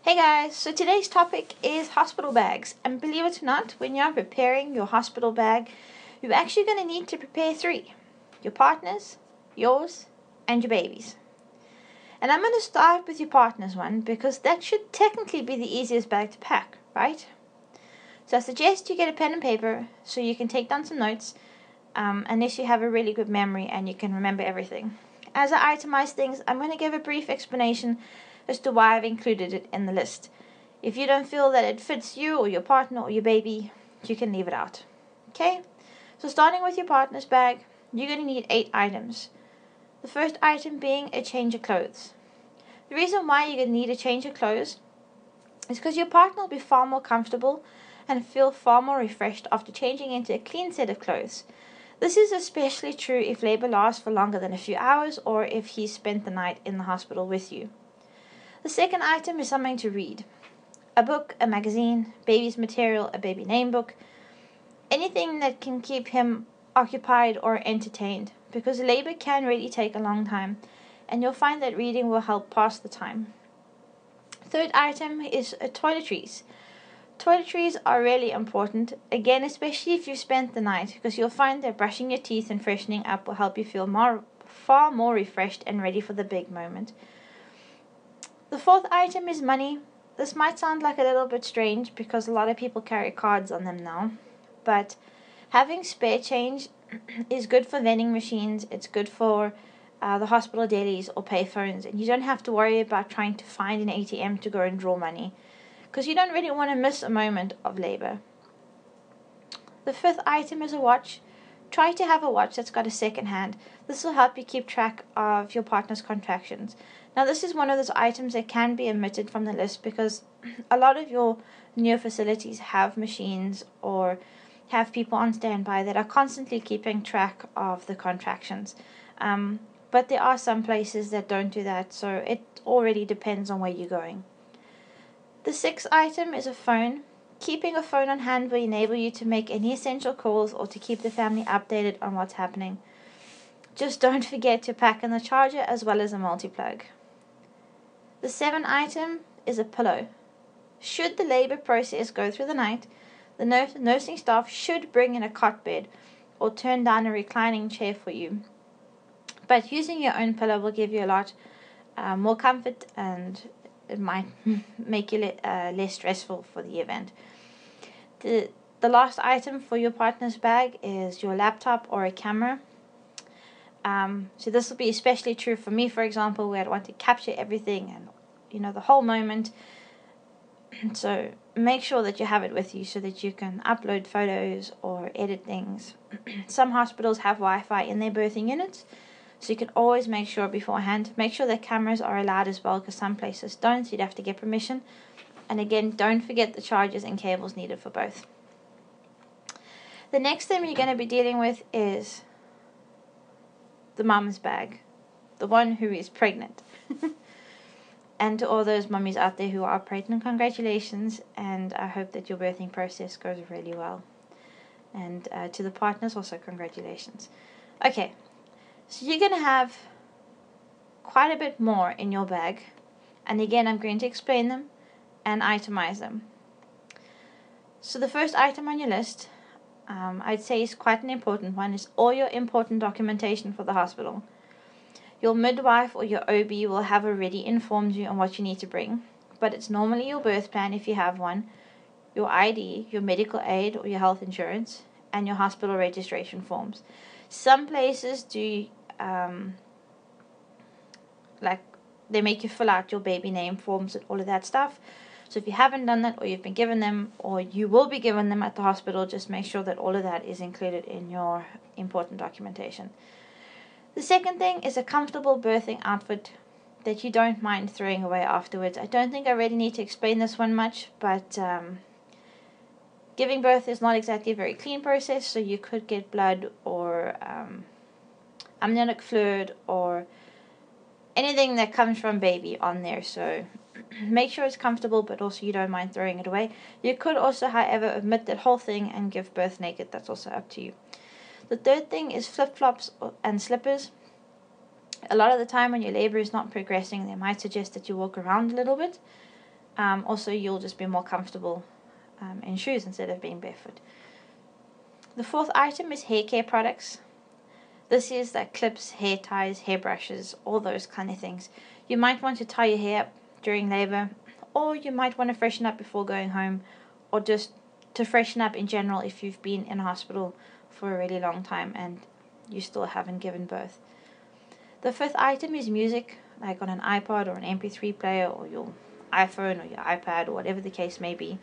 Hey guys, so today's topic is hospital bags. And believe it or not, when you're preparing your hospital bag, you're actually going to need to prepare three: your partner's, yours, and your baby's. And I'm going to start with your partner's one because that should technically be the easiest bag to pack, right? So I suggest you get a pen and paper so you can take down some notes, unless you have a really good memory and you can remember everything. As I itemize things, I'm going to give a brief explanation as to why I've included it in the list. If you don't feel that it fits you or your partner or your baby, you can leave it out. Okay? So starting with your partner's bag, you're going to need 8 items. The first item being a change of clothes. The reason why you're going to need a change of clothes is because your partner will be far more comfortable and feel far more refreshed after changing into a clean set of clothes. This is especially true if labor lasts for longer than a few hours or if he spent the night in the hospital with you. The second item is something to read. A book, a magazine, baby's material, a baby name book, anything that can keep him occupied or entertained, because labor can really take a long time, and you'll find that reading will help pass the time. Third item is toiletries. Toiletries are really important, again, especially if you've spent the night, because you'll find that brushing your teeth and freshening up will help you feel far more refreshed and ready for the big moment. The fourth item is money. This might sound like a little bit strange because a lot of people carry cards on them now, but having spare change is good for vending machines, it's good for the hospital delis or payphones, and you don't have to worry about trying to find an ATM to go and draw money, because you don't really want to miss a moment of labor. The fifth item is a watch. Try to have a watch that's got a second hand. This will help you keep track of your partner's contractions. Now, this is one of those items that can be omitted from the list because a lot of your newer facilities have machines or have people on standby that are constantly keeping track of the contractions. But there are some places that don't do that, so it already depends on where you're going. The sixth item is a phone. Keeping a phone on hand will enable you to make any essential calls or to keep the family updated on what's happening. Just don't forget to pack in the charger as well as a multi-plug. The seventh item is a pillow. Should the labor process go through the night, the nursing staff should bring in a cot bed or turn down a reclining chair for you. But using your own pillow will give you a lot more comfort, and it might make you less stressful for the event. The last item for your partner's bag is your laptop or a camera. So this will be especially true for me, for example, where I want to capture everything and the whole moment. So make sure that you have it with you so that you can upload photos or edit things. Some hospitals have Wi-Fi in their birthing units, so you can always make sure beforehand. Make sure that cameras are allowed as well, because some places don't, so you'd have to get permission. And again, don't forget the chargers and cables needed for both. The next thing you're going to be dealing with is the mum's bag, the one who is pregnant. And to all those mummies out there who are pregnant, congratulations, and I hope that your birthing process goes really well. And to the partners also, congratulations. Okay, so you're going to have quite a bit more in your bag, and again, I'm going to explain them and itemize them. So the first item on your list, I'd say is quite an important one, is all your important documentation for the hospital. Your midwife or your OB will have already informed you on what you need to bring, but it's normally your birth plan if you have one, your ID, your medical aid or your health insurance, and your hospital registration forms. Some places do, like, they make you fill out your baby name forms and all of that stuff. So if you haven't done that, or you've been given them, or you will be given them at the hospital, just make sure that all of that is included in your important documentation. The second thing is a comfortable birthing outfit that you don't mind throwing away afterwards. I don't think I really need to explain this one much, but giving birth is not exactly a very clean process, so you could get blood or amniotic fluid or anything that comes from baby on there, so make sure it's comfortable, but also you don't mind throwing it away. You could also, however, omit that whole thing and give birth naked. That's also up to you. The third thing is flip-flops and slippers. A lot of the time when your labor is not progressing, they might suggest that you walk around a little bit. Also, you'll just be more comfortable in shoes instead of being barefoot. The fourth item is hair care products. This is like clips, hair ties, hair brushes, all those kind of things. You might want to tie your hair up during labor, or you might want to freshen up before going home, or just to freshen up in general if you've been in a hospital for a really long time and you still haven't given birth. The fifth item is music, like on an iPod or an MP3 player or your iPhone or your iPad or whatever the case may be.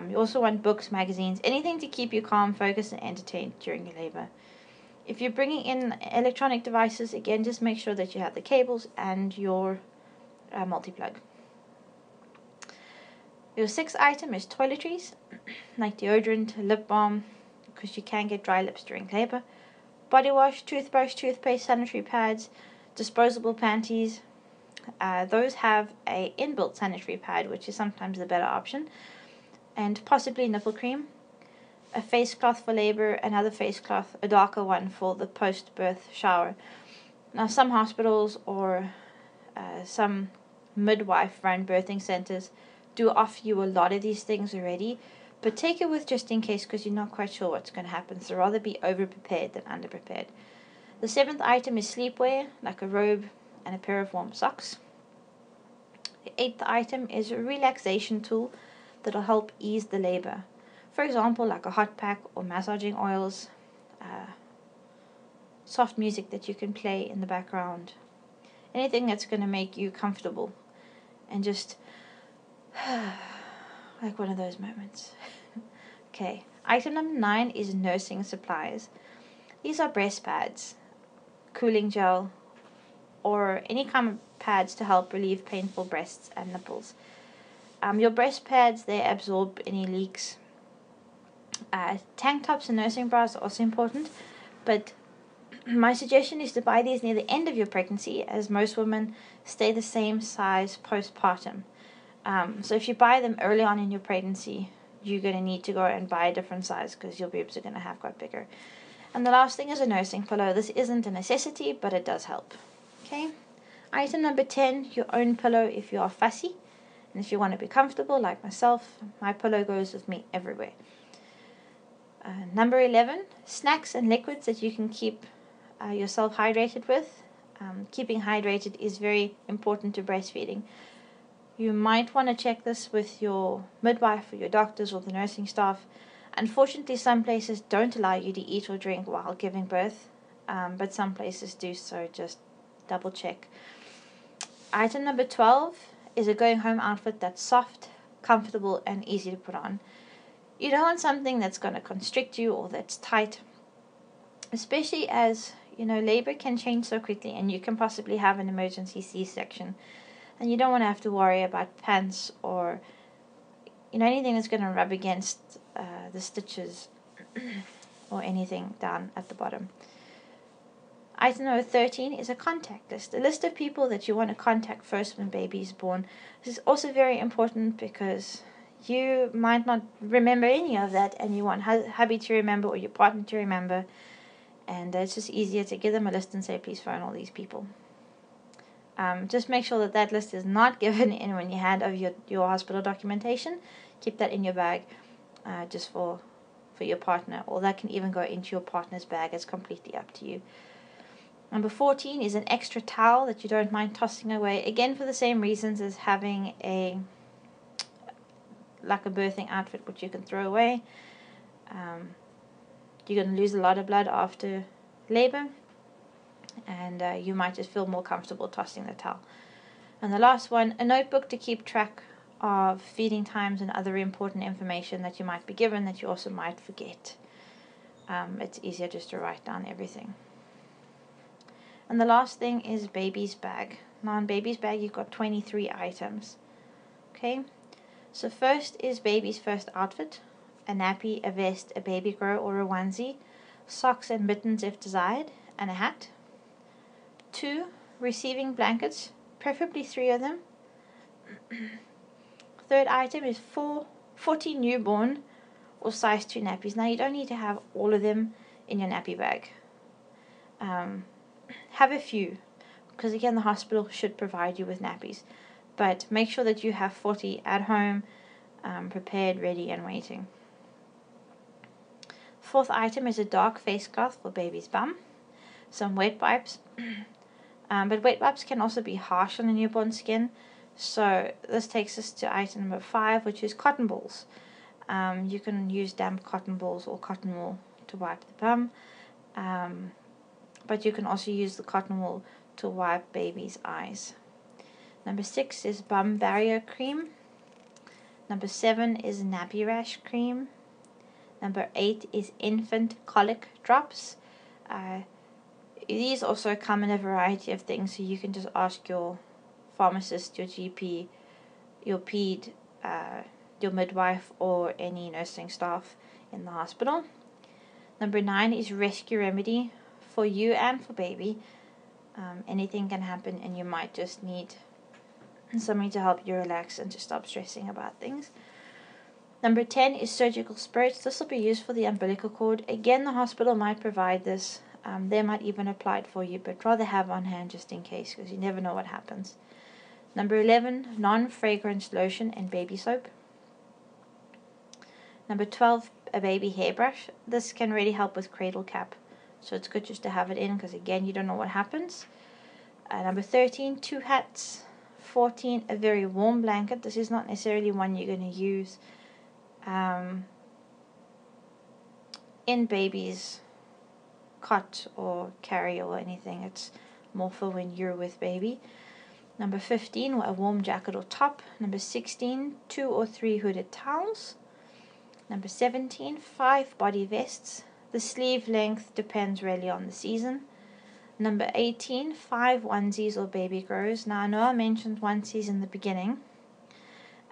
You also want books, magazines, anything to keep you calm, focused, and entertained during your labor. If you're bringing in electronic devices, again, just make sure that you have the cables and your multi-plug. Your sixth item is toiletries, like deodorant, lip balm, because you can get dry lips during labor, body wash, toothbrush, toothpaste, sanitary pads, disposable panties. Those have a inbuilt sanitary pad, which is sometimes the better option, and possibly nipple cream, a face cloth for labor, another face cloth, a darker one for the post-birth shower. Now, some hospitals or some midwife-run birthing centers do offer you a lot of these things already, but take it with just in case because you're not quite sure what's going to happen, so rather be over-prepared than under-prepared. The seventh item is sleepwear, like a robe and a pair of warm socks. The eighth item is a relaxation tool that will help ease the labor. For example, like a hot pack or massaging oils, soft music that you can play in the background, anything that's going to make you comfortable and just like one of those moments. Okay, item number 9 is nursing supplies. These are breast pads, cooling gel, or any kind of pads to help relieve painful breasts and nipples. Your breast pads, they absorb any leaks. Tank tops and nursing bras are also important, but my suggestion is to buy these near the end of your pregnancy, as most women stay the same size postpartum. So if you buy them early on in your pregnancy, you're going to need to go and buy a different size because your boobs are going to have got bigger. And the last thing is a nursing pillow. This isn't a necessity, but it does help. Okay. Item number 10, your own pillow if you are fussy. And if you want to be comfortable, like myself, my pillow goes with me everywhere. Number 11, snacks and liquids that you can keep yourself hydrated with. Keeping hydrated is very important to breastfeeding. You might want to check this with your midwife or your doctors or the nursing staff. Unfortunately, some places don't allow you to eat or drink while giving birth, but some places do, so just double check. Item number 12 is a going home outfit that's soft, comfortable, and easy to put on. You don't want something that's going to constrict you or that's tight, especially as, labor can change so quickly and you can possibly have an emergency C-section. And you don't want to have to worry about pants or, anything that's going to rub against the stitches or anything down at the bottom. Item number 13 is a contact list. A list of people that you want to contact first when baby is born. This is also very important because you might not remember any of that and you want hubby to remember or your partner to remember. And it's just easier to give them a list and say, please phone all these people. Just make sure that list is not given in when you hand over your hospital documentation. Keep that in your bag just for your partner, or that can even go into your partner's bag. It's completely up to you. Number 14 is an extra towel that you don't mind tossing away, again for the same reasons as having like a birthing outfit which you can throw away. You're going to lose a lot of blood after labor, and you might just feel more comfortable tossing the towel. And the last one, a notebook to keep track of feeding times and other important information that you might be given that you also might forget. It's easier just to write down everything. And the last thing is baby's bag. Now in baby's bag you've got 23 items. Okay, so first is baby's first outfit, a nappy, a vest, a baby grow or a onesie, socks and mittens if desired, and a hat. 2, receiving blankets, preferably 3 of them. Third item is 40 newborn or size 2 nappies. Now you don't need to have all of them in your nappy bag. Have a few, because again the hospital should provide you with nappies. but make sure that you have 40 at home, prepared, ready, and waiting. Fourth item is a dark face cloth for baby's bum, some wet wipes, but wet wipes can also be harsh on the newborn skin, so this takes us to item number 5, which is cotton balls. You can use damp cotton balls or cotton wool to wipe the bum, but you can also use the cotton wool to wipe baby's eyes. Number 6 is bum barrier cream. Number 7 is nappy rash cream. Number 8 is infant colic drops. These also come in a variety of things, so you can just ask your pharmacist, your GP, your ped, your midwife, or any nursing staff in the hospital. Number 9 is rescue remedy for you and for baby. Anything can happen, and you might just need something to help you relax and to stop stressing about things. Number 10 is surgical spirits. This will be used for the umbilical cord. Again, the hospital might provide this. They might even apply it for you, but rather have on hand just in case, because you never know what happens. Number 11, non-fragrance lotion and baby soap. Number 12, a baby hairbrush. This can really help with cradle cap, so it's good just to have it in, because again, you don't know what happens. Number 13, 2 hats. 14, a very warm blanket. This is not necessarily one you're going to use in baby's cot or carry or anything. It's more for when you're with baby. Number 15, a warm jacket or top. Number 16, 2 or 3 hooded towels. Number 17, 5 body vests. The sleeve length depends really on the season. Number 18, 5 onesies or baby grows. Now I know I mentioned onesies in the beginning,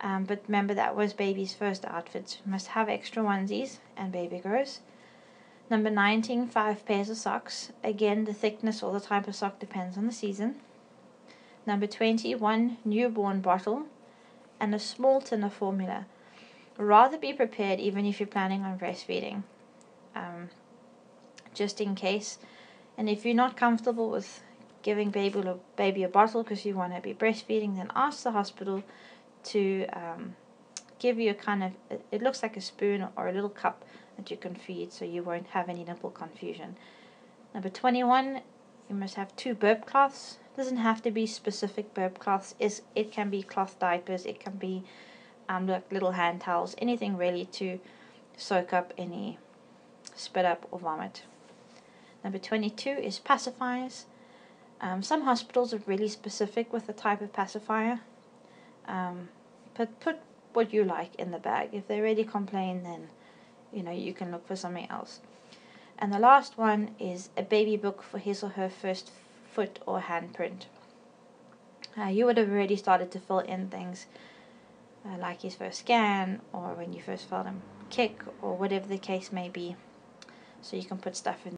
but remember that was baby's first outfit. You must have extra onesies and baby grows. Number 19, 5 pairs of socks. Again, the thickness or the type of sock depends on the season. Number 20, 1 newborn bottle and a small tin of formula. Rather be prepared even if you're planning on breastfeeding, just in case. And if you're not comfortable with giving baby a bottle because you want to be breastfeeding, then ask the hospital to give you a kind of, it looks like a spoon or a little cup that you can feed, so you won't have any nipple confusion. Number 21, you must have 2 burp cloths. It doesn't have to be specific burp cloths. It can be cloth diapers, it can be like little hand towels, anything really to soak up any spit up or vomit. Number 22 is pacifiers. Some hospitals are really specific with the type of pacifier, but put what you like in the bag. If they really complain, then you can look for something else. And the last one is a baby book for his or her first foot or handprint. You would have already started to fill in things like his first scan, or when you first felt him kick, or whatever the case may be. So you can put stuff in